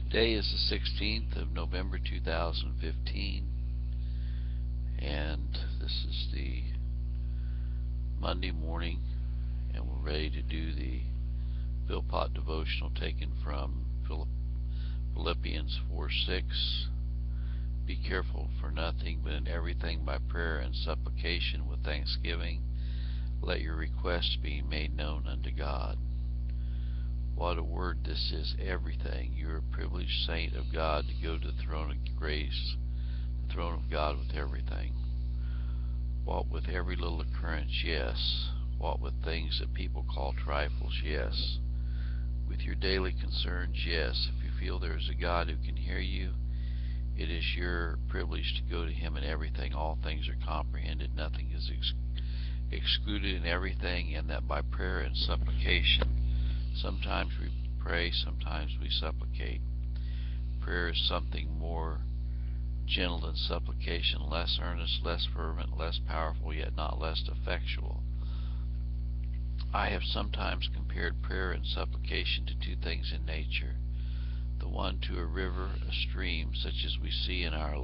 Today is the 16th of November 2015, and this is the Monday morning, and we're ready to do the Philpot devotional taken from Philippians 4:6. Be careful for nothing, but in everything by prayer and supplication with thanksgiving, let your requests be made known unto God. What a word this is, everything. You're a privileged saint of God to go to the throne of grace, the throne of God with everything. What with every little occurrence, yes. What with things that people call trifles, yes. With your daily concerns, yes. If you feel there is a God who can hear you, it is your privilege to go to Him in everything. All things are comprehended, nothing is excluded in everything, and that by prayer and supplication. Sometimes we pray, sometimes we supplicate. Prayer is something more gentle than supplication, less earnest, less fervent, less powerful, yet not less effectual. I have sometimes compared prayer and supplication to two things in nature. The one to a river, a stream, such as we see in our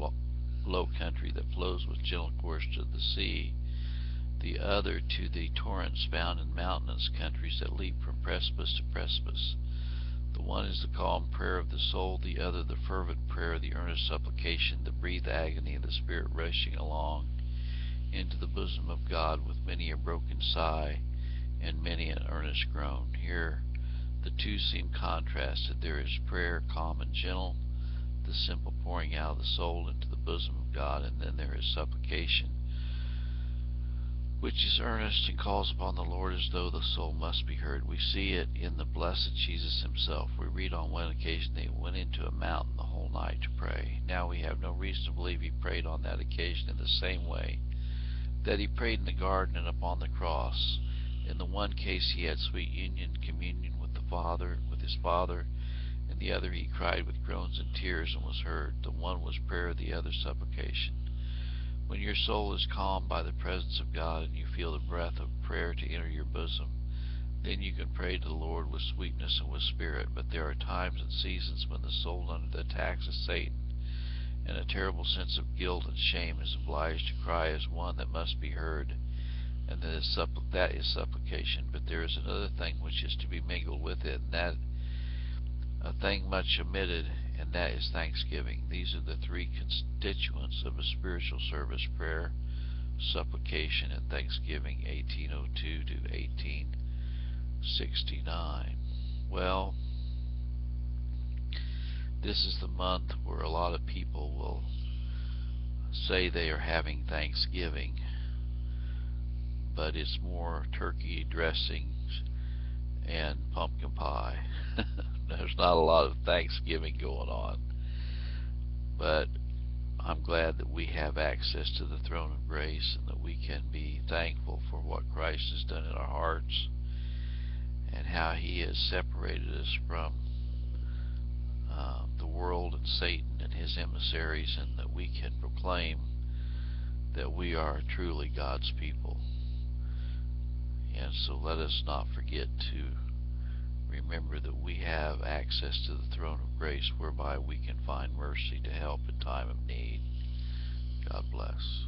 low country that flows with gentle course to the sea. The other to the torrents found in mountainous countries that leap from precipice to precipice. The one is the calm prayer of the soul, the other the fervent prayer, the earnest supplication, the breathed agony of the spirit rushing along into the bosom of God with many a broken sigh and many an earnest groan. Here the two seem contrasted. There is prayer, calm and gentle, the simple pouring out of the soul into the bosom of God, and then there is supplication, which is earnest and calls upon the Lord as though the soul must be heard. We see it in the blessed Jesus himself. We read on one occasion that he went into a mountain the whole night to pray. Now we have no reason to believe he prayed on that occasion in the same way that he prayed in the garden and upon the cross. In the one case he had sweet union, communion with his Father. In the other he cried with groans and tears and was heard. The one was prayer, the other supplication. When your soul is calmed by the presence of God and you feel the breath of prayer to enter your bosom, then you can pray to the Lord with sweetness and with spirit. But there are times and seasons when the soul under the attacks of Satan and a terrible sense of guilt and shame is obliged to cry as one that must be heard, and that is supplication. But there is another thing which is to be mingled with it, and that a thing much omitted, and that is thanksgiving. These are the three constituents of a spiritual service: prayer, supplication, and thanksgiving, 1802 to 1869. Well, this is the month where a lot of people will say they are having Thanksgiving, but it's more turkey dressings and pumpkin pie. There's not a lot of Thanksgiving going on, but I'm glad that we have access to the throne of grace and that we can be thankful for what Christ has done in our hearts and how he has separated us from the world and Satan and his emissaries, and that we can proclaim that we are truly God's people. And so let us not forget to remember that we have access to the throne of grace whereby we can find mercy to help in time of need. God bless.